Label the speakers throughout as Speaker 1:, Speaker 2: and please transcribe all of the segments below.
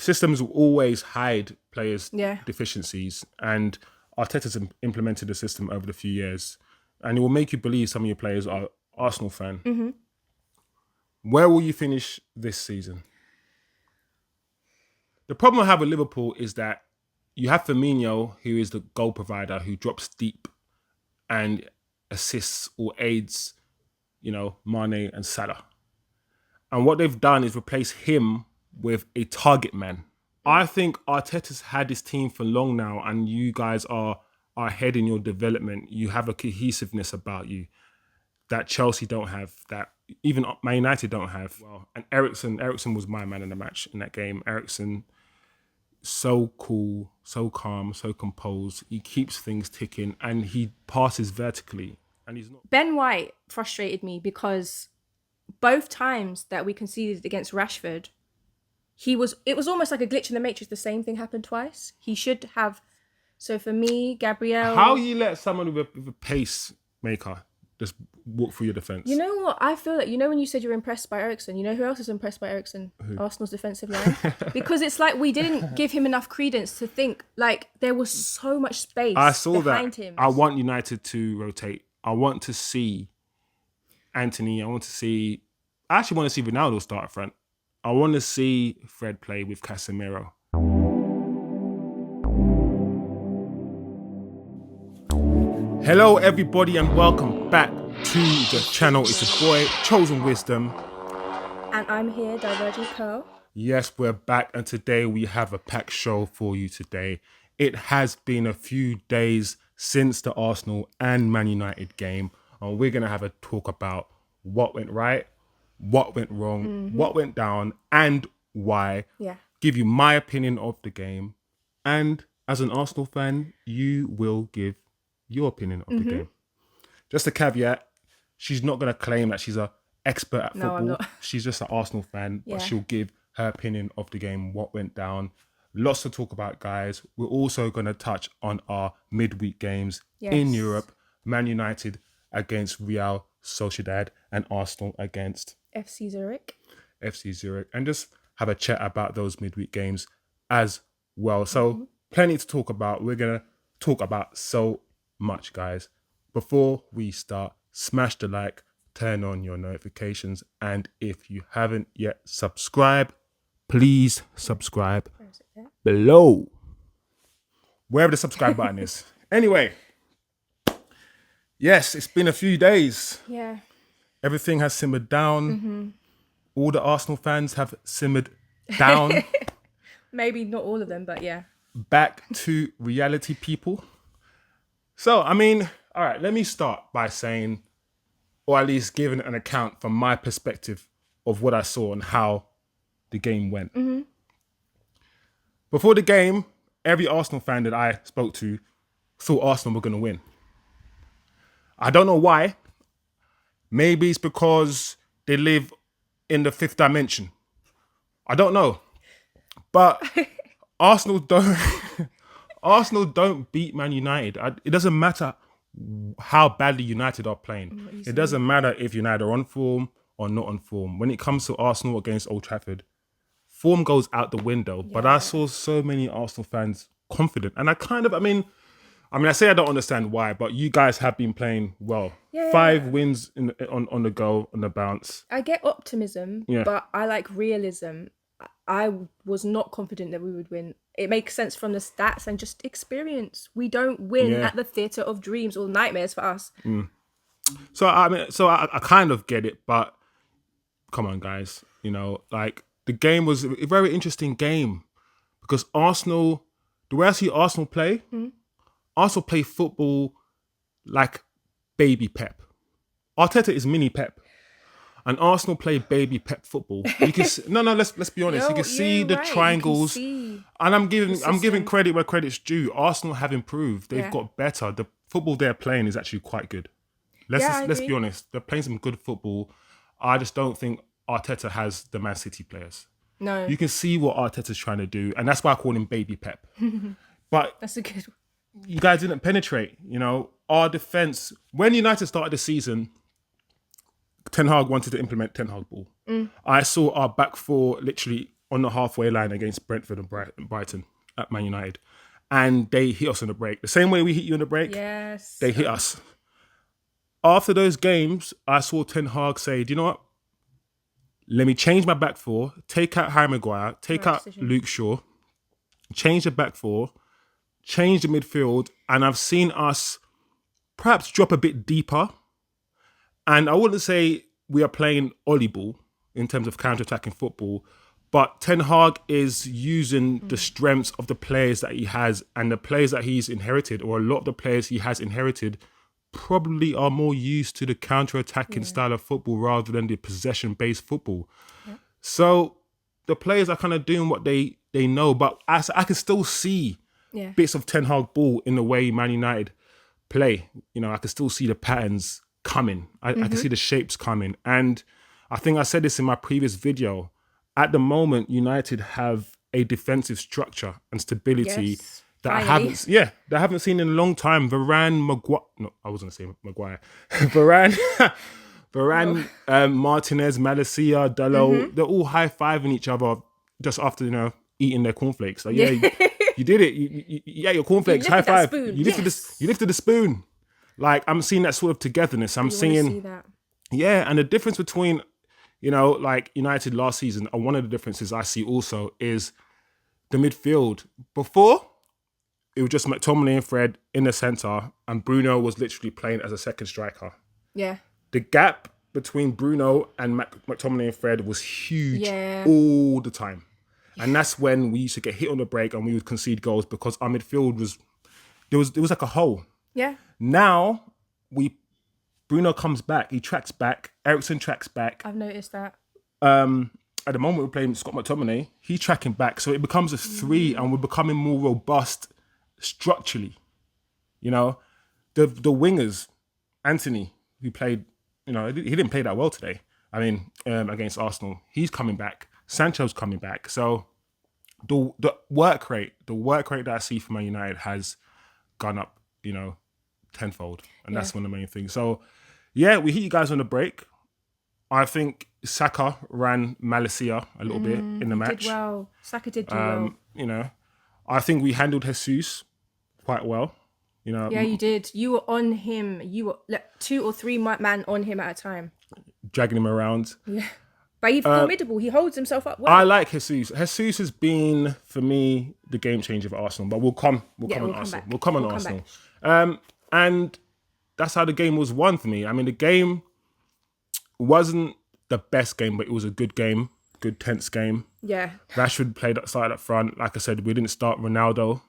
Speaker 1: systems will always hide players'
Speaker 2: Yeah.
Speaker 1: deficiencies, and Arteta's implemented the system over the few years, and it will make you believe some of your players are Arsenal fan.
Speaker 2: Mm-hmm.
Speaker 1: Where will you finish this season? The problem I have with Liverpool is that you have Firmino, who is the goal provider, who drops deep and assists or aids, Mane and Salah. And what they've done is replace him with a target man. I think Arteta's had this team for long now, and you guys are ahead in your development. You have a cohesiveness about you that Chelsea don't have, that even Man United don't have. Well, and Eriksen was my man in the match in that game. Eriksen, so cool, so calm, so composed. He keeps things ticking, and he passes vertically. And he's not.
Speaker 2: Ben White frustrated me because both times that we conceded against Rashford, it was almost like a glitch in the matrix. The same thing happened twice. He should have. So for me, Gabriel.
Speaker 1: How you let someone with a pacemaker just walk through your defence?
Speaker 2: You know what? I feel like, when you said you're impressed by Eriksen, you know who else is impressed by Eriksen?
Speaker 1: Who?
Speaker 2: Arsenal's defensive line. Because it's like we didn't give him enough credence to think, like, there was so much space behind him.
Speaker 1: I want United to rotate. I want to see Antony. I actually want to see Ronaldo start up front. I want to see Fred play with Casemiro. Hello, everybody, and welcome back to the channel. It's your boy, Chosen Wisdom.
Speaker 2: And I'm here, Divergent Curl.
Speaker 1: Yes, we're back, and today we have a packed show for you today. It has been a few days since the Arsenal and Man United game, and we're going to have a talk about what went right, what went wrong, what went down, and why.
Speaker 2: Yeah.
Speaker 1: Give you my opinion of the game, and as an Arsenal fan, you will give your opinion of the game. Just a caveat, she's not going to claim that she's an expert at football.
Speaker 2: I'm not.
Speaker 1: She's just an Arsenal fan,
Speaker 2: Yeah.
Speaker 1: but she'll give her opinion of the game, what went down. Lots to talk about, guys. We're also going to touch on our midweek games in Europe. Man United against Real Sociedad and Arsenal against
Speaker 2: FC Zurich.
Speaker 1: And just have a chat about those midweek games as well. So plenty to talk about. We're going to talk about so much, guys. Before we start, smash the like, turn on your notifications, and if you haven't yet subscribed, please subscribe below, wherever the subscribe button is. Anyway, yes, it's been a few days.
Speaker 2: Yeah.
Speaker 1: Everything has simmered down. All the Arsenal fans have simmered down.
Speaker 2: Maybe not all of them, but yeah.
Speaker 1: Back to reality, people. So, I mean, all right, let me start by saying, or at least giving an account from my perspective of what I saw and how the game went. Before the game, every Arsenal fan that I spoke to thought Arsenal were going to win. I don't know why. Maybe it's because they live in the fifth dimension. I don't know. But Arsenal don't beat Man United. It doesn't matter how badly United are playing. It doesn't matter if United are on form or not on form. When it comes to Arsenal against Old Trafford, form goes out the window. But I saw so many Arsenal fans confident. And I say I don't understand why, but you guys have been playing well. 5 wins on the go, on the bounce.
Speaker 2: I get optimism, but I like realism. I was not confident that we would win. It makes sense from the stats and just experience. We don't win at the theatre of dreams or nightmares for us.
Speaker 1: So I kind of get it, but come on, guys. The game was a very interesting game because Arsenal, the way I see Arsenal play, Arsenal play football like baby Pep. Arteta is mini Pep. And Arsenal play baby Pep football. You can let's be honest. You can see the triangles, and I'm giving credit where credit's due. Arsenal have improved. They've got better. The football they're playing is actually quite good. Let's be honest. They're playing some good football. I just don't think Arteta has the Man City players.
Speaker 2: No.
Speaker 1: You can see what Arteta's trying to do, and that's why I call him baby Pep. But
Speaker 2: that's a good one.
Speaker 1: You guys didn't penetrate. Our defense, when United started the season, Ten Hag wanted to implement Ten Hag ball. I saw our back four literally on the halfway line against Brentford and Brighton at Man United. And they hit us on the break. The same way we hit you on the break,
Speaker 2: Yes.
Speaker 1: they hit us. After those games, I saw Ten Hag say, do you know what? Let me change my back four, take out Harry Maguire, take out Luke Shaw, change the back four, change the midfield, and I've seen us perhaps drop a bit deeper. And I wouldn't say we are playing Ollie ball in terms of counter-attacking football, but Ten Hag is using the strengths of the players that he has, and the players that he's inherited, or a lot of the players he has inherited, probably are more used to the counter-attacking style of football rather than the possession-based football. Yeah. So the players are kind of doing what they know, but I can still see bits of Ten Hag ball in the way Man United play. You know, I can still see the patterns coming. I can see the shapes coming. And I think I said this in my previous video. At the moment, United have a defensive structure and stability that I haven't seen in a long time. Varane, Maguire. No, I wasn't going to say Maguire. Varane, Martinez, Malacia, Dalot. They're all high-fiving each other just after, eating their cornflakes. Like, you did it. You ate your cornflakes. High five. You lifted the spoon. Like, I'm seeing that sort of togetherness. I'm seeing that. Yeah, and the difference between, like United last season, and one of the differences I see also is the midfield. Before, it was just McTominay and Fred in the centre, and Bruno was literally playing as a second striker. Yeah. The gap between Bruno and McTominay and Fred was huge all the time. Yeah. And that's when we used to get hit on the break and we would concede goals because our midfield was like a hole. Yeah. Now Bruno comes back, he tracks back, Eriksen tracks back.
Speaker 2: I've noticed that.
Speaker 1: At the moment we're playing Scott McTominay, he's tracking back. So it becomes a three and we're becoming more robust structurally. The wingers, Antony, who played, he didn't play that well today. I mean, against Arsenal, he's coming back. Sancho's coming back. So the work rate that I see from Man United has gone up, tenfold. And that's one of the main things. So, we hit you guys on the break. I think Saka ran Malacia a little bit in the match.
Speaker 2: Did well. Saka did do well.
Speaker 1: I think we handled Jesus quite well.
Speaker 2: Yeah, you did. You were on him. You were 2 or 3 man on him at a time.
Speaker 1: Dragging him around.
Speaker 2: Yeah. But he's formidable. He holds himself up well.
Speaker 1: I like Jesus. Jesus has been, for me, the game changer for Arsenal. But we'll come on Arsenal. We'll come on Arsenal. And that's how the game was won for me. I mean, the game wasn't the best game, but it was a good game. Good, tense game. Yeah. Rashford started up front. Like I said, we didn't start Ronaldo.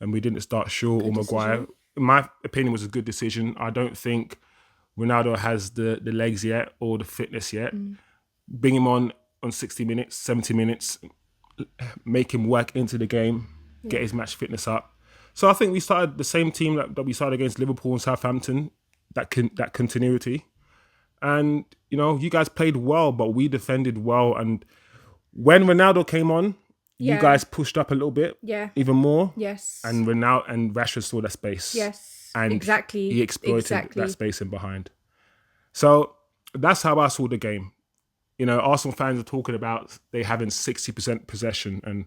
Speaker 1: And we didn't start Shaw or Maguire. In my opinion, it was a good decision. I don't think Ronaldo has the legs yet or the fitness yet. Bring him on 60 minutes, 70 minutes, make him work into the game, get his match fitness up. So I think we started the same team that we started against Liverpool and Southampton, that continuity. And, you guys played well, but we defended well. And when Ronaldo came on, you guys pushed up a little bit, even more. Yes. And Ronaldo and Rashford saw that space. Yes. And exactly. He exploited that space in behind. So that's how I saw the game. Arsenal fans are talking about they having 60% possession and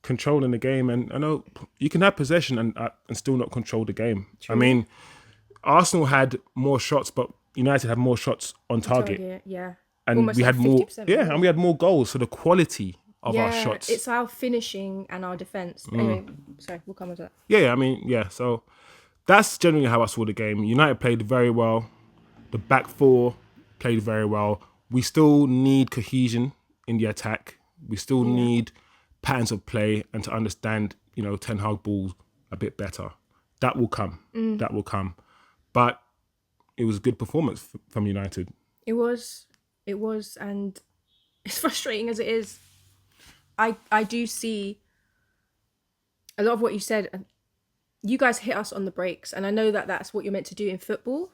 Speaker 1: controlling the game. And I know you can have possession and still not control the game. True. I mean, Arsenal had more shots, but United had more shots on target. Yeah. And almost we had more. Yeah, and we had more goals. So the quality of our shots.
Speaker 2: It's our finishing and our defence. Anyway, sorry, we'll come on to that.
Speaker 1: Yeah, I mean, so that's generally how I saw the game. United played very well. The back four played very well. We still need cohesion in the attack. We still need patterns of play and to understand, Ten Hag ball a bit better. That will come. That will come. But it was a good performance from United. It was, and it's frustrating as it is. I do see a lot of what you said. You guys hit us on the breaks, and I know that that's what you're meant to do in football.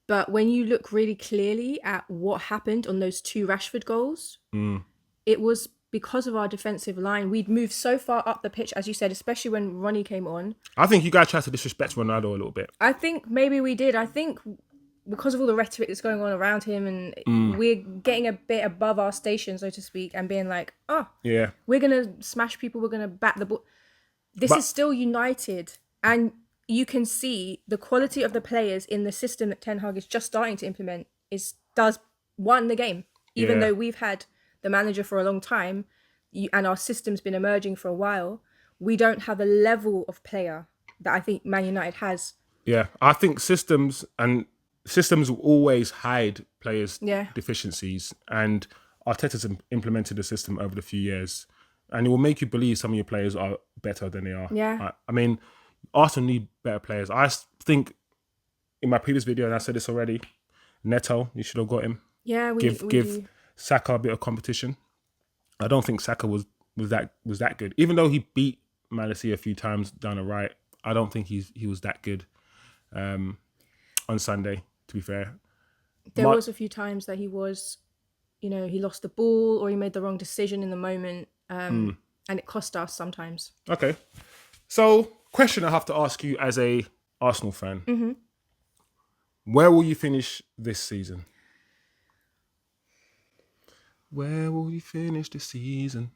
Speaker 1: But when you look really clearly at what happened on those 2 Rashford goals, it was because of our defensive line. We'd moved so far up the pitch, as you said, especially when Ronnie came on. I think you guys tried to disrespect Ronaldo a little bit.
Speaker 2: I think maybe we did. I think because of all the rhetoric that's going on around him, and we're getting a bit above our station, so to speak, and being like, oh,
Speaker 1: Yeah.
Speaker 2: we're gonna smash people, we're gonna bat the ball. This
Speaker 1: But-
Speaker 2: is still United, and you can see the quality of the players in the system that Ten Hag is just starting to implement does won the game. Even
Speaker 1: Yeah.
Speaker 2: though we've had the manager for a long time, and our system's been emerging for a while, we don't have a level of player that I think Man United has.
Speaker 1: Yeah, I think systems will always hide players'
Speaker 2: Yeah.
Speaker 1: deficiencies, and Arteta's implemented the system over the few years, and it will make you believe some of your players are better than they are.
Speaker 2: Yeah.
Speaker 1: I mean, Arsenal need better players. I think in my previous video, and I said this already, Neto, you should have got him.
Speaker 2: Yeah, we
Speaker 1: Give
Speaker 2: do.
Speaker 1: Saka a bit of competition. I don't think Saka was that good, even though he beat Malacia a few times down the right. I don't think he was that good on Sunday, to be fair.
Speaker 2: There was a few times that he was, he lost the ball or he made the wrong decision in the moment, and it cost us sometimes.
Speaker 1: Okay. So, question I have to ask you as a Arsenal fan.
Speaker 2: Mm-hmm.
Speaker 1: Where will you finish this season? Where will you finish this season?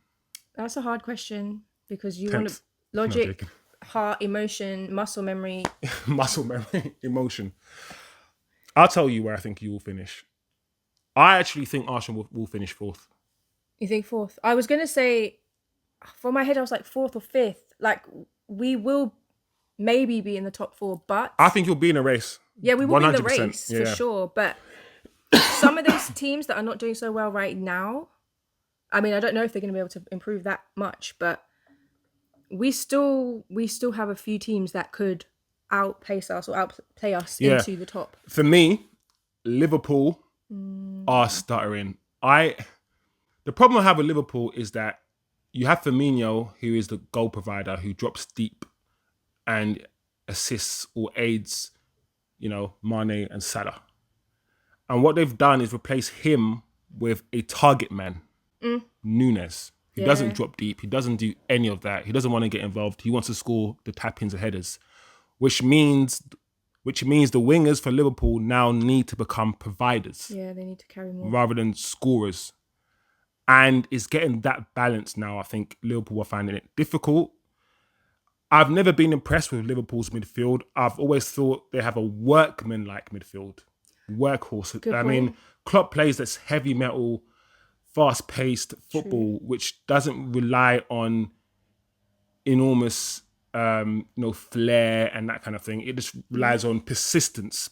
Speaker 2: That's a hard question because you
Speaker 1: 10th.
Speaker 2: want to
Speaker 1: No,
Speaker 2: logic,
Speaker 1: joking.
Speaker 2: heart, emotion, muscle memory.
Speaker 1: Muscle memory, emotion. I'll tell you where I think you will finish. I actually think Arsenal will finish fourth.
Speaker 2: You think fourth? I was going to say, for my head, I was like fourth or fifth. Like, we will maybe be in the top four, but...
Speaker 1: I think you'll be in a race.
Speaker 2: Yeah, we will be in the
Speaker 1: 100%.
Speaker 2: race, for sure. But some of those teams that are not doing so well right now, I mean, I don't know if they're going to be able to improve that much, but we still have a few teams that could outpace us or outplay us into the top.
Speaker 1: For me, Liverpool are stuttering. The problem I have with Liverpool is that you have Firmino, who is the goal provider, who drops deep and assists or aids, Mane and Salah. And what they've done is replace him with a target man, Nunes. He doesn't drop deep. He doesn't do any of that. He doesn't want to get involved. He wants to score the tap-ins and headers, which means the wingers for Liverpool now need to become providers.
Speaker 2: Yeah, they need to carry more.
Speaker 1: Rather than scorers. And it's getting that balance now. I think Liverpool are finding it difficult. I've never been impressed with Liverpool's midfield. I've always thought they have a workman-like midfield. Workhorse.
Speaker 2: Good
Speaker 1: I
Speaker 2: point.
Speaker 1: mean, Klopp plays this heavy metal, fast-paced football, which doesn't rely on enormous, flair and that kind of thing. It just relies on persistence,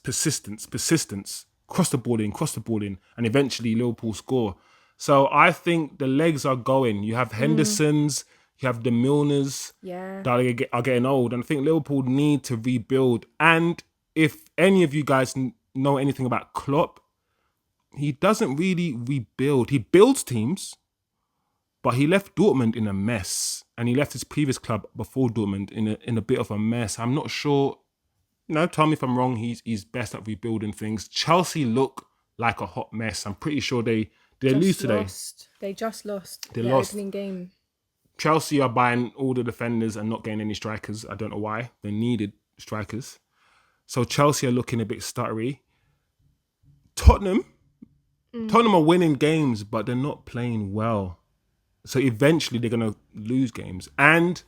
Speaker 1: cross the ball in, and eventually Liverpool score. So I think the legs are going. You have Hendersons, you have the Milners that are getting old, and I think Liverpool need to rebuild. And if any of you guys know anything about Klopp, he doesn't really rebuild. He builds teams, but he left Dortmund in a mess, and he left his previous club before Dortmund in a bit of a mess. I'm not sure. Tell me if I'm wrong. He's best at rebuilding things. Chelsea look like a hot mess. I'm pretty sure they lose today.
Speaker 2: They just lost
Speaker 1: They
Speaker 2: the
Speaker 1: lost.
Speaker 2: opening game.
Speaker 1: Chelsea are buying all the defenders and not getting any strikers. I don't know why. They needed strikers. So Chelsea are looking a bit stuttery. Tottenham are winning games, but they're not playing well. So eventually they're going to lose games. And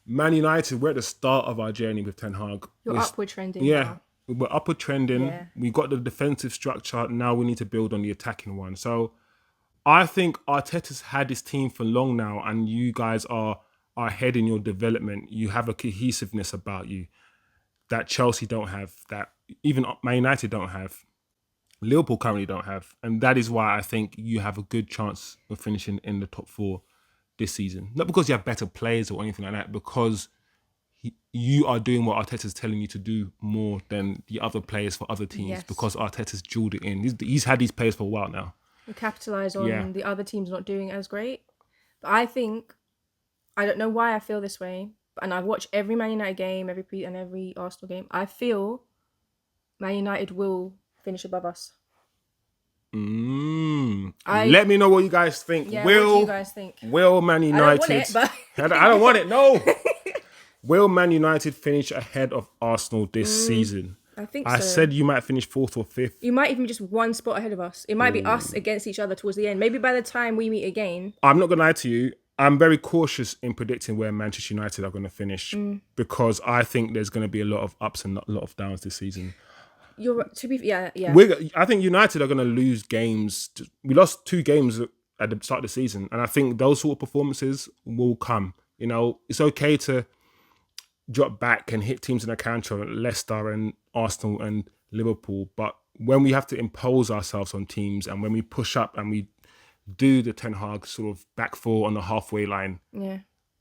Speaker 1: Man United, we're at the start of our journey with Ten Hag.
Speaker 2: You're upward trending.
Speaker 1: Yeah,
Speaker 2: now.
Speaker 1: we're upward trending.
Speaker 2: Yeah.
Speaker 1: We got the defensive structure. Now we need to build on the attacking one. So I think Arteta's had this team for long now, and you guys are ahead in your development. You have a cohesiveness about you that Chelsea don't have, that even Man United don't have, Liverpool currently don't have. And that is why I think you have a good chance of finishing in the top four this season. Not because you have better players or anything like that, because you are doing what Arteta's telling you to do more than the other players for other teams, because Arteta's jeweled it in. He's had these players for a while now.
Speaker 2: We capitalise on the other teams not doing as great. But I don't know why I feel this way, and I've watched every Man United game, every Arsenal game. I feel Man United will finish above us.
Speaker 1: Let me know what you guys think.
Speaker 2: Yeah, what do you guys think?
Speaker 1: Will Man United...
Speaker 2: I don't want it, but...
Speaker 1: I don't want it, no. Will Man United finish ahead of Arsenal this season?
Speaker 2: I think
Speaker 1: I
Speaker 2: so.
Speaker 1: said you might finish fourth or fifth.
Speaker 2: You might even be just one spot ahead of us. It might be us against each other towards the end. Maybe by the time we meet again.
Speaker 1: I'm not going to lie to you. I'm very cautious in predicting where Manchester United are going to finish because I think there's going to be a lot of ups and a lot of downs this season.
Speaker 2: Yeah.
Speaker 1: I think United are going to lose games. We lost 2 games at the start of the season, and I think those sort of performances will come. You know, it's okay to drop back and hit teams in a counter, Leicester and Arsenal and Liverpool, but when we have to impose ourselves on teams and when we push up and we do the Ten Hag sort of back four on the halfway line,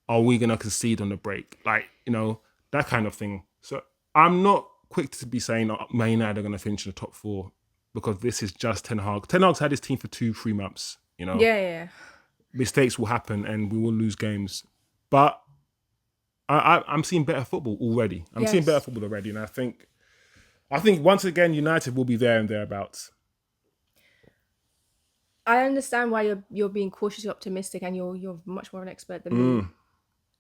Speaker 1: are we going to concede on the break? Like, you know, that kind of thing. So I'm not quick to be saying Man United are going to finish in the top 4 because this is just Ten Hag. Ten Hag's had his team for 2-3 months, you know.
Speaker 2: Yeah.
Speaker 1: Mistakes will happen and we will lose games. But I'm seeing better football already. I'm seeing better football already. And I think once again, United will be there and thereabouts.
Speaker 2: I understand why you're being cautiously optimistic and you're much more an expert than me.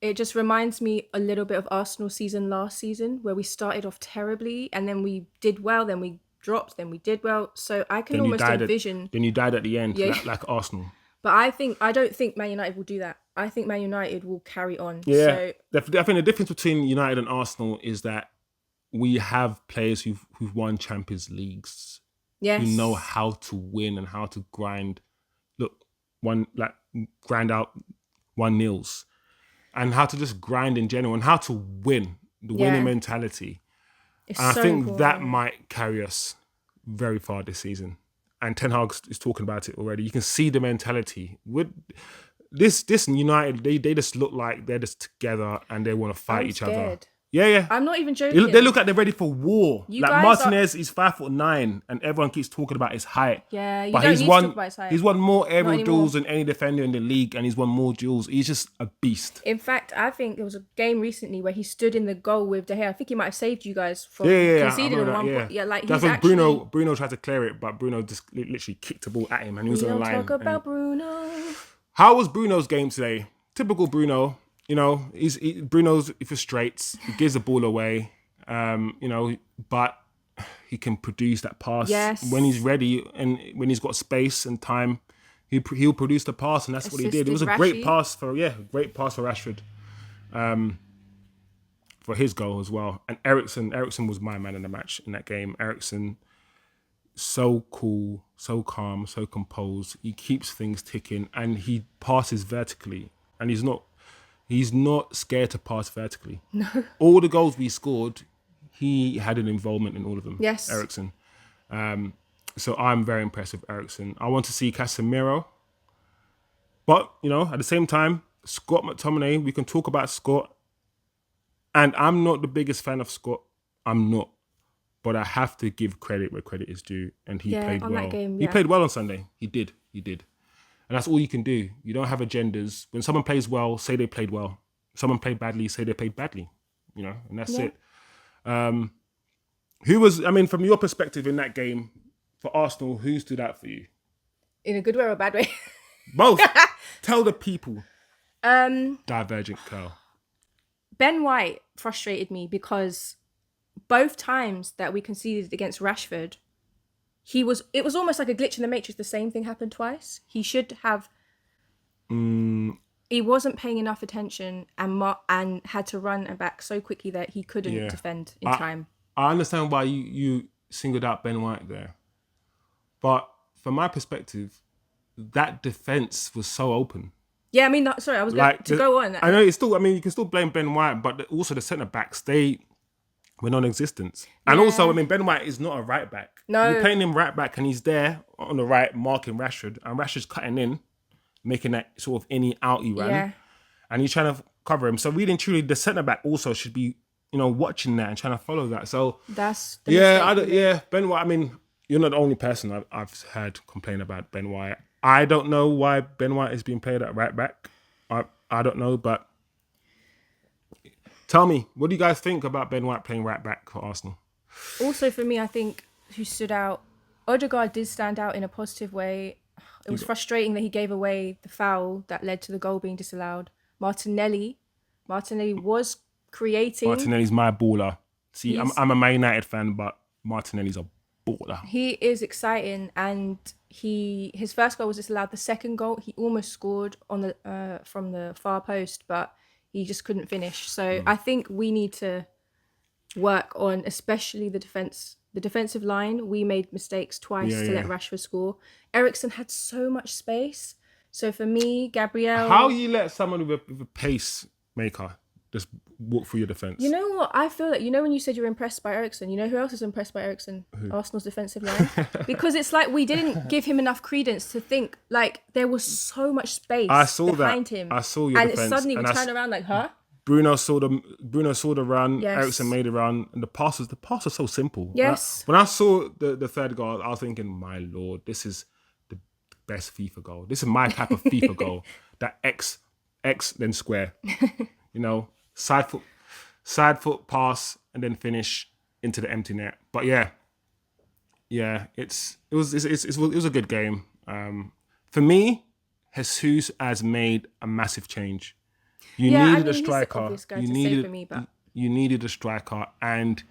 Speaker 2: It just reminds me a little bit of Arsenal's season last season where we started off terribly and then we did well, then we dropped, then we did well. So I can almost envision...
Speaker 1: Then you died at the end, like Arsenal.
Speaker 2: But I don't think Man United will do that. I think Man United will carry on.
Speaker 1: Yeah,
Speaker 2: so,
Speaker 1: I think the difference between United and Arsenal is that we have players who've won Champions Leagues.
Speaker 2: Yes.
Speaker 1: Who know how to win and how to grind. Grind out 1-0s. And how to just grind in general and how to win. The winning mentality.
Speaker 2: It's
Speaker 1: and
Speaker 2: so
Speaker 1: I think
Speaker 2: important.
Speaker 1: that might carry us very far this season. And Ten Hag is talking about it already. You can see the mentality. With this United, they just look like they're just together and they want to fight each other. Yeah.
Speaker 2: I'm not even joking.
Speaker 1: They look like they're ready for war.
Speaker 2: You
Speaker 1: like
Speaker 2: guys
Speaker 1: Martinez is 5'9" and everyone keeps talking about his height.
Speaker 2: Yeah,
Speaker 1: but
Speaker 2: don't
Speaker 1: he's
Speaker 2: need to
Speaker 1: won,
Speaker 2: talk about his height.
Speaker 1: He's won more aerial
Speaker 2: Not
Speaker 1: duels than any defender in the league and he's won more duels. He's just a beast.
Speaker 2: In fact, I think there was a game recently where he stood in the goal with De Gea. I think he might have saved you guys from conceding at one point. Yeah, like
Speaker 1: that's
Speaker 2: he's
Speaker 1: what
Speaker 2: actually...
Speaker 1: Bruno tried to clear it, but Bruno just literally kicked the ball at him and he was on the line.
Speaker 2: Talk about Bruno.
Speaker 1: How was Bruno's game today? Typical Bruno. You know, Bruno's frustrates. He gives the ball away. You know, but he can produce that pass when he's ready and when he's got space and time. He'll produce the pass, and that's what he did. It was a great pass for Rashford, for his goal as well. And Eriksen was my man in the match in that game. Eriksen, so cool, so calm, so composed. He keeps things ticking, and he passes vertically, and he's not scared to pass vertically.
Speaker 2: No.
Speaker 1: All the goals we scored, he had an involvement in all of them.
Speaker 2: Yes.
Speaker 1: Eriksen. So I'm very impressed with Eriksen. I want to see Casemiro. But, you know, at the same time, Scott McTominay, we can talk about Scott. And I'm not the biggest fan of Scott. I'm not. But I have to give credit where credit is due. And he played well.
Speaker 2: That game,
Speaker 1: He played well on Sunday. He did. And that's all you can do. You don't have agendas. When someone plays well, say they played well. Someone played badly, say they played badly. You know, and that's it. From your perspective in that game, for Arsenal, who stood out for you?
Speaker 2: In a good way or a bad way?
Speaker 1: Both. Tell the people. Divergent curl.
Speaker 2: Ben White frustrated me because both times that we conceded against Rashford, it was almost like a glitch in the matrix. The same thing happened twice. He should have... He wasn't paying enough attention and had to run and back so quickly that he couldn't defend in time.
Speaker 1: I understand why you singled out Ben White there. But from my perspective, that defence was so open.
Speaker 2: Yeah, I mean, sorry, I was going to go on.
Speaker 1: I know it's still, you can still blame Ben White, but also the centre-backs, they were non-existent. And also, Ben White is not a right-back.
Speaker 2: No.
Speaker 1: You're playing him right-back and he's there on the right marking Rashford, and Rashford's cutting in, making that sort of innie-outie run. Yeah. And he's trying to cover him. So really and truly, the centre-back also should be, watching that and trying to follow that. So
Speaker 2: that's the
Speaker 1: Ben White, you're not the only person I've heard complain about Ben White. I don't know why Ben White is being played at right back. I don't know, but tell me, what do you guys think about Ben White playing right back for Arsenal?
Speaker 2: Also, for me, I think who stood out, Odegaard did stand out in a positive way. It was frustrating that he gave away the foul that led to the goal being disallowed. Martinelli was creating.
Speaker 1: Martinelli's my baller. See, I'm a Man United fan, but Martinelli's a baller.
Speaker 2: He is exciting, and his first goal was disallowed. The second goal, he almost scored on the from the far post, but he just couldn't finish. So I think we need to work on, especially the defensive line. We made mistakes twice to let Rashford score. Eriksen had so much space. So for me, Gabriel,
Speaker 1: How you let someone with a pacemaker just walk through your defense?
Speaker 2: you know what? I feel that, when you said you're impressed by Eriksen, you know who else is impressed by Eriksen? Arsenal's defensive line. Because it's like we didn't give him enough credence to think, like, there was so much space behind him.
Speaker 1: I saw your defense.
Speaker 2: And suddenly we turned around like, huh?
Speaker 1: Bruno saw the run.
Speaker 2: Yes.
Speaker 1: Eriksen made the run, and the pass was so simple.
Speaker 2: Yes.
Speaker 1: When I saw the third goal, I was thinking, my lord, this is the best FIFA goal. This is my type of FIFA goal. That X then square. Side foot pass and then finish into the empty net. But yeah, it was a good game. For me, Jesus has made a massive change. You needed a striker. You needed a striker, and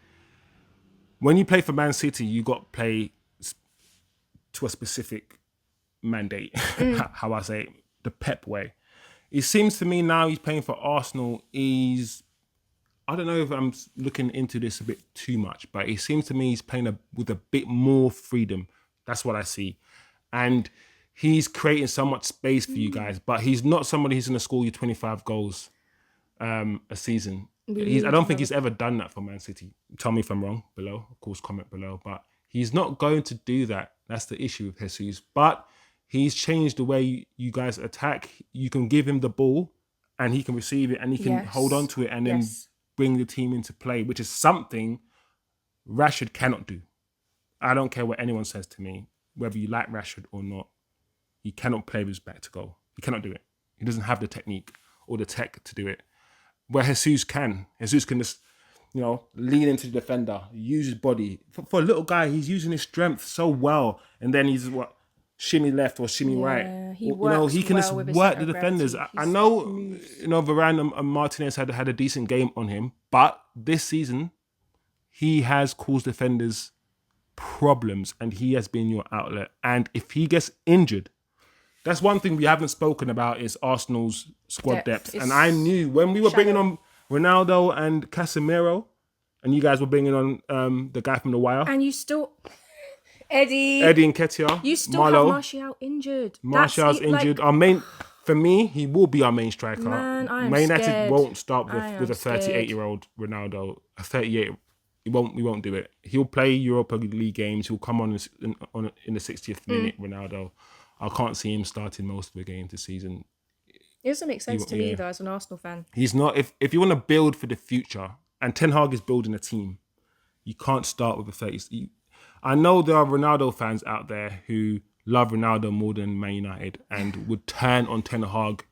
Speaker 1: when you play for Man City, you got to play to a specific mandate. How I say it, the Pep way. It seems to me now he's playing for Arsenal. I don't know if I'm looking into this a bit too much, but it seems to me he's playing with a bit more freedom. That's what I see, and he's creating so much space for you guys, but he's not somebody who's going to score you 25 goals a season. I don't think he's ever done that for Man City. Tell me if I'm wrong below. Of course, comment below. But he's not going to do that. That's the issue with Jesus. But he's changed the way you guys attack. You can give him the ball and he can receive it and he can hold on to it and then bring the team into play, which is something Rashford cannot do. I don't care what anyone says to me, whether you like Rashford or not. He cannot play with his back to goal. He cannot do it. He doesn't have the technique or the tech to do it. Where Jesus can. Jesus can just, lean into the defender, use his body. For a little guy, he's using his strength so well. And then he's shimmy left or shimmy right.
Speaker 2: He works
Speaker 1: he can
Speaker 2: well
Speaker 1: just
Speaker 2: with his
Speaker 1: work
Speaker 2: center
Speaker 1: the
Speaker 2: of
Speaker 1: defenders.
Speaker 2: gravity.
Speaker 1: I know, Varane and Martinez had a decent game on him, but this season, he has caused defenders problems and he has been your outlet. And if he gets injured, that's one thing we haven't spoken about is Arsenal's squad depth. And I knew when we were bringing on Ronaldo and Casemiro, and you guys were bringing on the guy from The Wire.
Speaker 2: And you still... Eddie
Speaker 1: Nketiah.
Speaker 2: You still have Martial injured.
Speaker 1: Martial's injured. Our main... For me, he will be our main striker.
Speaker 2: Man, I am
Speaker 1: Man
Speaker 2: scared.
Speaker 1: United won't start with a 38-year-old Ronaldo. A 38... We won't do it. He'll play Europa League games. He'll come on in the 60th minute, Ronaldo. I can't see him starting most of the games this season.
Speaker 2: It doesn't make sense to me, though, as an Arsenal fan.
Speaker 1: He's not... If you want to build for the future, and Ten Hag is building a team, you can't start with a 30... I know there are Ronaldo fans out there who love Ronaldo more than Man United and would turn on Ten Hag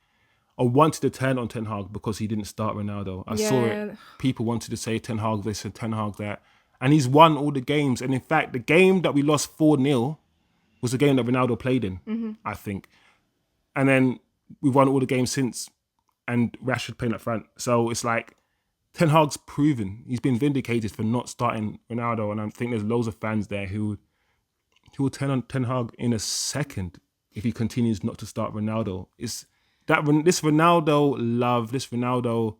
Speaker 1: or wanted to turn on Ten Hag because he didn't start Ronaldo. I saw it. People wanted to say Ten Hag this and Ten Hag that. And he's won all the games. And in fact, the game that we lost 4-0 was the game that Ronaldo played in, I think. And then we've won all the games since and Rashford playing up front. So it's like Ten Hag's proven. He's been vindicated for not starting Ronaldo. And I think there's loads of fans there who will turn on Ten Hag in a second if he continues not to start Ronaldo. It's that this Ronaldo love, this Ronaldo,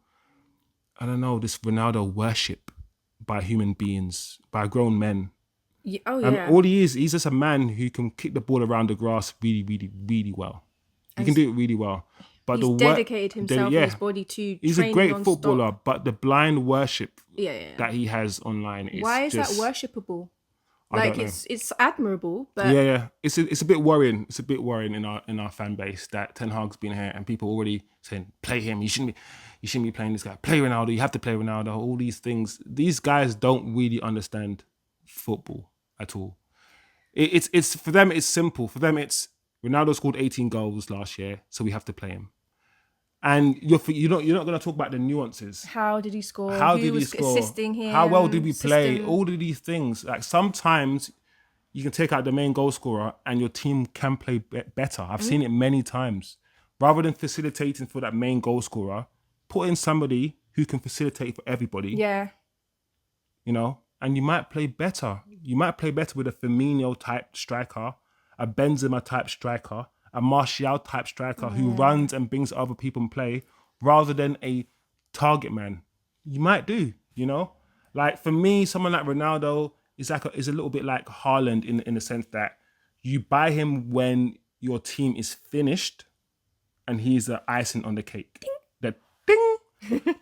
Speaker 1: I don't know, this Ronaldo worship by human beings, by grown men. All he is, he's just a man who can kick the ball around the grass really, really, really well. He can do it really well. But
Speaker 2: he's dedicated himself and his body to
Speaker 1: he's a great footballer, but the blind worship that he has online is
Speaker 2: why is
Speaker 1: just,
Speaker 2: that worshipable?
Speaker 1: Like
Speaker 2: it's admirable, but
Speaker 1: it's a bit worrying. It's a bit worrying in our fan base that Ten Hag's been here and people already saying play him. You shouldn't be playing this guy. Play Ronaldo. You have to play Ronaldo. All these things. These guys don't really understand football at all. It's for them. It's simple. For them, it's Ronaldo scored 18 goals last year, so we have to play him. And you're not going to talk about the nuances.
Speaker 2: How did he score?
Speaker 1: Who was
Speaker 2: assisting him?
Speaker 1: How well did we play? All of these things. Like sometimes you can take out the main goal scorer and your team can play better. I've seen it many times. Rather than facilitating for that main goal scorer, put in somebody who can facilitate for everybody.
Speaker 2: Yeah.
Speaker 1: You know, and you might play better. You might play better with a Firmino type striker, a Benzema type striker, a Martial type striker who runs and brings other people in play rather than a target man. You might do, you know? Like for me, someone like Ronaldo is a little bit like Haaland in the sense that you buy him when your team is finished and he's the icing on the cake. That ding!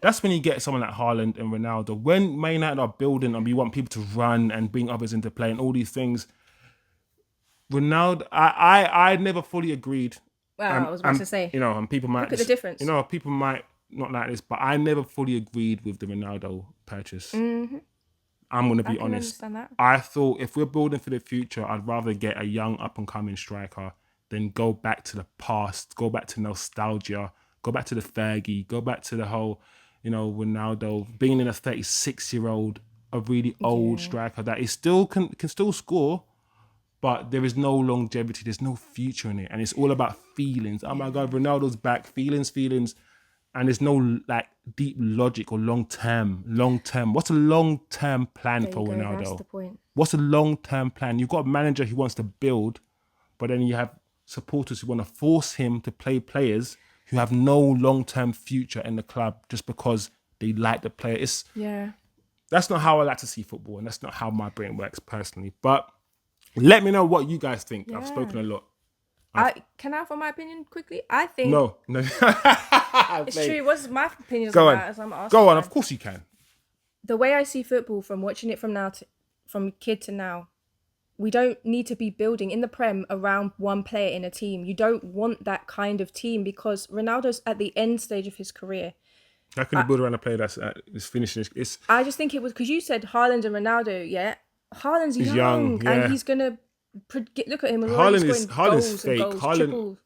Speaker 1: That's when you get someone like Haaland and Ronaldo. When Man United are building and we want people to run and bring others into play and all these things, Ronaldo, I never fully agreed.
Speaker 2: Wow, I was about to say.
Speaker 1: You know, and people might
Speaker 2: Look at the difference.
Speaker 1: You know, people might not like this, but I never fully agreed with the Ronaldo purchase.
Speaker 2: Mm-hmm.
Speaker 1: I'm going to be
Speaker 2: I can
Speaker 1: honest.
Speaker 2: understand that.
Speaker 1: I thought if we're building for the future, I'd rather get a young up and coming striker than go back to the past, go back to nostalgia, go back to the Fergie, go back to the whole, you know, Ronaldo being in a 36-year-old, a really old striker that is still can still score, but there is no longevity, there's no future in it, and it's all about feelings. Oh my God, Ronaldo's back, feelings, and there's no like deep logic or long term. What's a long term plan for Ronaldo?
Speaker 2: That's the point.
Speaker 1: What's a long term plan? You've got a manager who wants to build, but then you have supporters who want to force him to play players who have no long term future in the club just because they like the player. That's not how I like to see football, and that's not how my brain works personally. But let me know what you guys think. I've spoken a lot.
Speaker 2: Can I offer my opinion quickly? I think
Speaker 1: No.
Speaker 2: it's true. What's my opinion
Speaker 1: Go
Speaker 2: on
Speaker 1: on.
Speaker 2: that? As I'm asking
Speaker 1: Go on. Of course you can.
Speaker 2: The way I see football, from watching it from kid to now, we don't need to be building in the Prem around one player in a team. You don't want that kind of team because Ronaldo's at the end stage of his career.
Speaker 1: How can you build around a player that's finishing?
Speaker 2: I just think it was because you said Haaland and Ronaldo. Yeah, Haaland's young
Speaker 1: yeah.
Speaker 2: and he's gonna look at him. And
Speaker 1: Haaland's fake.
Speaker 2: Goals,
Speaker 1: Haaland.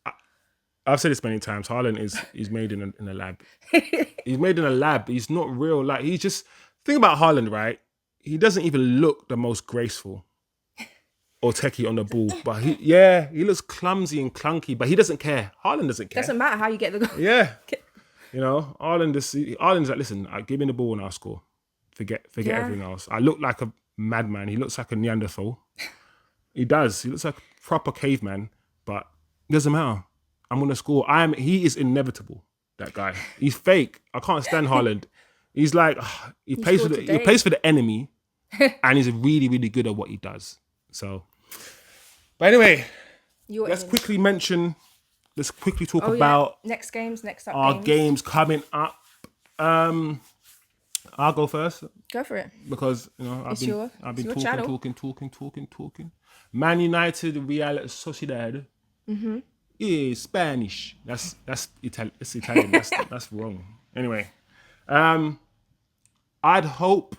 Speaker 1: I've said this many times. Haaland is made in a lab. He's made in a lab. He's not real. Like he's just think about Haaland, right? He doesn't even look the most graceful or techie on the ball, but he looks clumsy and clunky, but he doesn't care. Haaland doesn't care.
Speaker 2: Doesn't matter how you get the goal.
Speaker 1: Yeah. You know, Haaland's like, listen, give me the ball and I'll score. Forget everything else. I look like a madman. He looks like a Neanderthal. He does. He looks like a proper caveman, but it doesn't matter. I'm going to score. He is inevitable, that guy. He's fake. I can't stand Haaland. He's like, he plays for the enemy and he's really, really good at what he does. So, but anyway, let's quickly talk about
Speaker 2: next
Speaker 1: our games coming up. I'll go first.
Speaker 2: Go for it.
Speaker 1: Because I've been talking. Man United, Real Sociedad.
Speaker 2: Mm-hmm.
Speaker 1: Is Spanish. That's Italian. It's Italian. That's wrong. Anyway, I'd hope.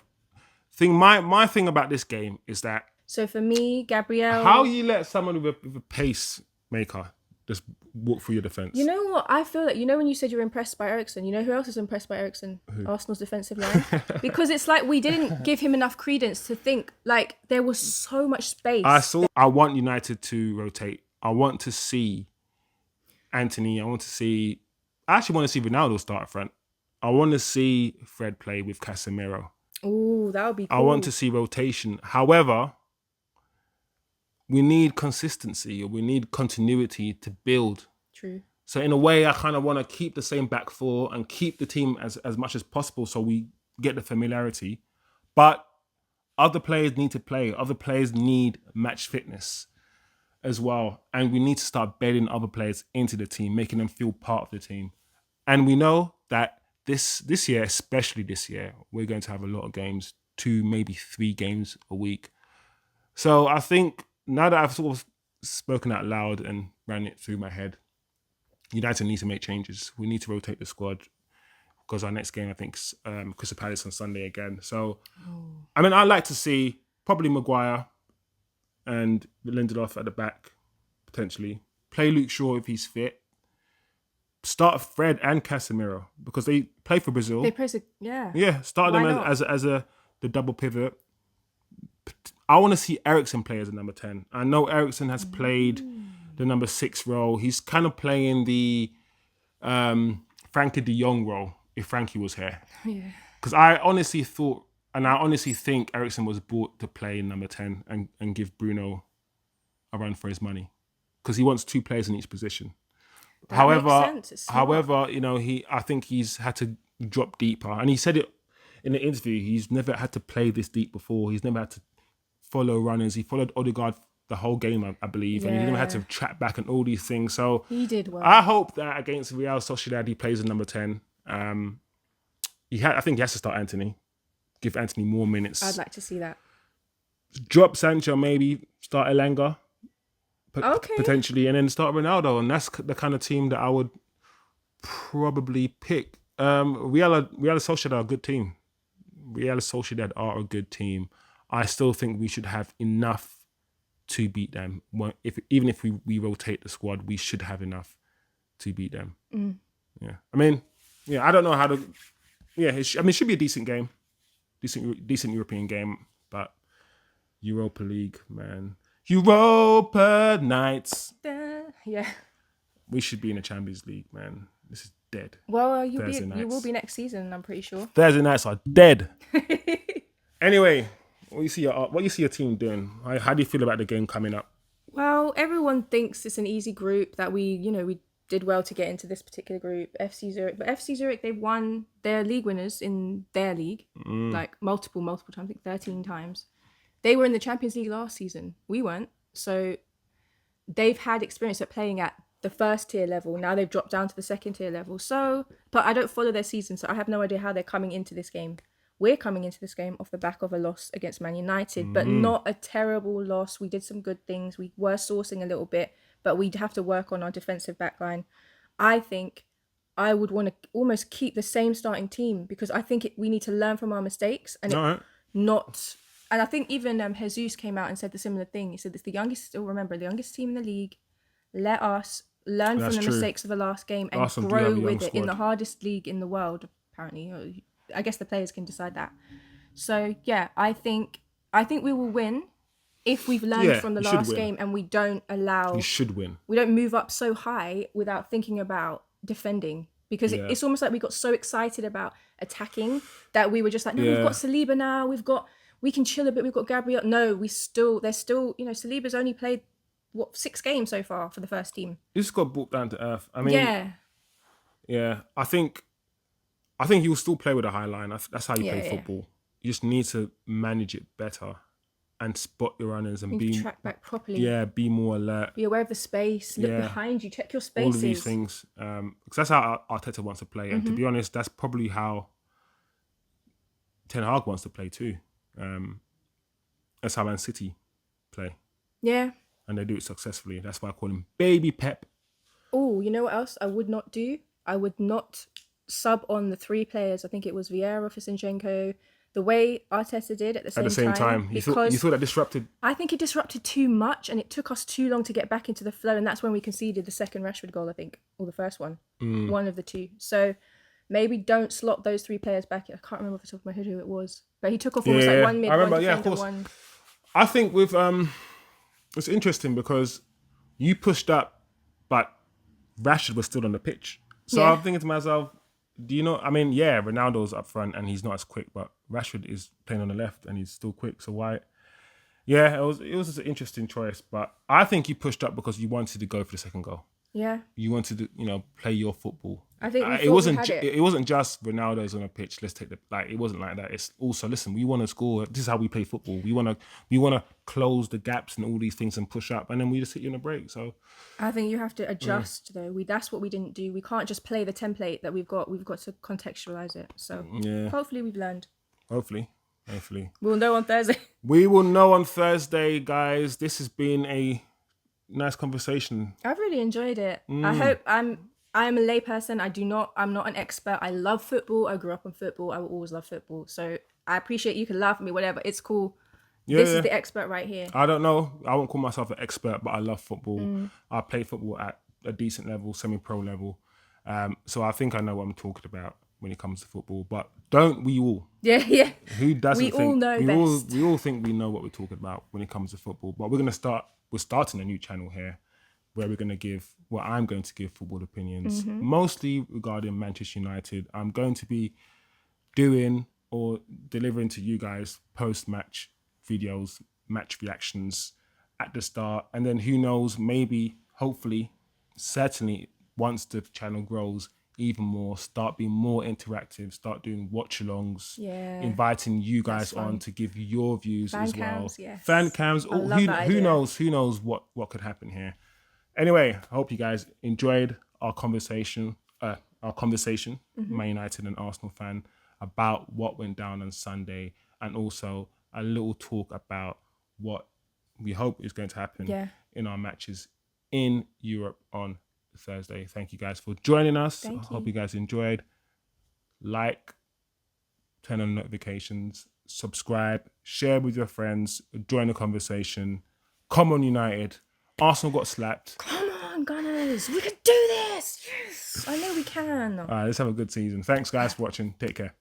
Speaker 1: My thing about this game is that.
Speaker 2: So for me, Gabriel.
Speaker 1: How you let someone with a pacemaker just walk through your defence?
Speaker 2: You know what? I feel like, when you said you're impressed by Eriksen, you know who else is impressed by Eriksen? Arsenal's defensive line. Because it's like we didn't give him enough credence to think, like, there was so much space.
Speaker 1: I want United to rotate. I want to see Antony. I actually want to see Ronaldo start up front. I want to see Fred play with Casemiro.
Speaker 2: Ooh, that would be cool.
Speaker 1: I want to see rotation. However, we need consistency, or we need continuity to build.
Speaker 2: True.
Speaker 1: So in a way, I kind of want to keep the same back four and keep the team as much as possible so we get the familiarity. But other players need to play. Other players need match fitness as well. And we need to start bedding other players into the team, making them feel part of the team. And we know that this year, especially this year, we're going to have a lot of games, 2, maybe 3 games a week. So I think now that I've sort of spoken out loud and ran it through my head, United need to make changes. We need to rotate the squad because our next game, I think, is Crystal Palace on Sunday again. So, I mean, I'd like to see probably Maguire and Lindelof at the back, potentially. Play Luke Shaw if he's fit. Start Fred and Casemiro because they play for Brazil.
Speaker 2: They play, yeah.
Speaker 1: Yeah, start them as the double pivot. I want to see Eriksen play as a number 10. I know Eriksen has played the number 6 role. He's kind of playing the Frankie de Jong role if Frankie was here.
Speaker 2: Yeah.
Speaker 1: Because I honestly thought And I honestly think Eriksen was bought to play number 10 and give Bruno a run for his money because he wants 2 players in each position.
Speaker 2: That makes sense. It's smart.
Speaker 1: I think he's had to drop deeper, and he said it in the interview. He's never had to play this deep before. He's never had to follow runners. He followed Odegaard the whole game, I believe, and he never had to track back and all these things. So
Speaker 2: He did well.
Speaker 1: I hope that against Real Sociedad he plays in number 10. I think he has to start Antony. Give Antony more minutes.
Speaker 2: I'd like to see that.
Speaker 1: Drop Sancho, maybe start Elanga.
Speaker 2: Okay.
Speaker 1: Potentially, and then start Ronaldo, and that's the kind of team that I would probably pick. Real Sociedad are a good team. Real Sociedad are a good team. I still think we should have enough to beat them. Even if we rotate the squad, we should have enough to beat them. Yeah, I don't know how to. Yeah, it should be a decent game, decent European game, but Europa League, man. Europa nights.
Speaker 2: Yeah.
Speaker 1: We should be in the Champions League, man. This is dead.
Speaker 2: Well, you will be next season, I'm pretty sure.
Speaker 1: Thursday nights are dead. Anyway, what you see your team doing? How do you feel about the game coming up?
Speaker 2: Well, everyone thinks it's an easy group that we did well to get into this particular group, FC Zurich. But FC Zurich, they've won their league winners in their league, like multiple times, I think 13 times. They were in the Champions League last season. We weren't. So they've had experience at playing at the first tier level. Now they've dropped down to the second tier level. So, but I don't follow their season, so I have no idea how they're coming into this game. We're coming into this game off the back of a loss against Man United, but not a terrible loss. We did some good things. We were sourcing a little bit, but we'd have to work on our defensive backline. I think I would want to almost keep the same starting team because I think we need to learn from our mistakes and not... And I think even Jesus came out and said the similar thing. He said it's the youngest team in the league. Let us learn from the mistakes of the last game and grow with it in the hardest league in the world, apparently. I guess the players can decide that. So, yeah, I think we will win if we've learned from the last game and we don't allow...
Speaker 1: You should win.
Speaker 2: We don't move up so high without thinking about defending. Because it's almost like we got so excited about attacking that we were just like, no, we've got Saliba now. We can chill a bit. We've got Gabriel. No, they're still, Saliba's only played, 6 games so far for the first team.
Speaker 1: This got brought down to earth. Yeah. I think you'll still play with a high line. That's how you play football. You just need to manage it better and spot your runners and
Speaker 2: track back properly.
Speaker 1: Yeah, be more alert.
Speaker 2: Be aware of the space. Look behind you. Check your spaces.
Speaker 1: All of these things. Because that's how Arteta wants to play. And to be honest, that's probably how Ten Hag wants to play too. That's how Man City play.
Speaker 2: Yeah.
Speaker 1: And they do it successfully. That's why I call him Baby Pep.
Speaker 2: Oh, you know what else I would not do? I would not sub on the 3 players. I think it was Vieira for Zinchenko. The way Arteta did at the same time.
Speaker 1: You thought that disrupted?
Speaker 2: I think it disrupted too much and it took us too long to get back into the flow. And that's when we conceded the second Rashford goal, I think. Or the first one. One of the 2. So maybe don't slot those 3 players back. I can't remember off the top of my head who it was. But he took off almost like one mid, I remember, one defender, of course. One...
Speaker 1: I think with... it's interesting because you pushed up, but Rashford was still on the pitch. So I'm thinking to myself, do you know... Ronaldo's up front and he's not as quick, but Rashford is playing on the left and he's still quick. So why... Yeah, it was just an interesting choice. But I think you pushed up because you wanted to go for the second goal.
Speaker 2: Yeah.
Speaker 1: You wanted to, play your football.
Speaker 2: I think
Speaker 1: it wasn't just Ronaldo's on a pitch. Let's take it wasn't like that. It's also, listen, we want to score. This is how we play football. We want to close the gaps and all these things and push up, and then we just hit you in a break. So
Speaker 2: I think you have to adjust though. That's what we didn't do. We can't just play the template that we've got. We've got to contextualize it. So hopefully we've learned.
Speaker 1: Hopefully.
Speaker 2: We'll know on Thursday.
Speaker 1: We will know on Thursday, guys. This has been a nice conversation.
Speaker 2: I've really enjoyed it. I hope I'm a layperson. I'm not an expert. I love football. I grew up on football. I will always love football. So I appreciate you can laugh at me, whatever. It's cool. This is the expert right here.
Speaker 1: I don't know. I won't call myself an expert, but I love football. I play football at a decent level, semi-pro level. So I think I know what I'm talking about when it comes to football. But don't we all?
Speaker 2: Yeah.
Speaker 1: Who doesn't think?
Speaker 2: We all know best.
Speaker 1: We all think we know what we're talking about when it comes to football. But we're starting a new channel here where I'm going to give football opinions, mostly regarding Manchester United. I'm going to be doing or delivering to you guys post-match videos, match reactions at the start. And then who knows, maybe, hopefully, certainly once the channel grows even more, start being more interactive, start doing watch-alongs,
Speaker 2: Yeah.
Speaker 1: inviting you guys
Speaker 2: fun.
Speaker 1: on to give your views
Speaker 2: Fan
Speaker 1: as well.
Speaker 2: cams, yes.
Speaker 1: Fan cams.
Speaker 2: I love that idea.
Speaker 1: Who knows what could happen here. Anyway, I hope you guys enjoyed our conversation, Man United and Arsenal fan, about what went down on Sunday, and also a little talk about what we hope is going to happen in our matches in Europe on Thursday. Thank you guys for joining us. I hope you guys enjoyed. Like, turn on notifications, subscribe, share with your friends, join the conversation. Come on, United. Arsenal got slapped.
Speaker 2: Come on, Gunners. We can do this. Yes. I know we can.
Speaker 1: All right, let's have a good season. Thanks, guys, for watching. Take care.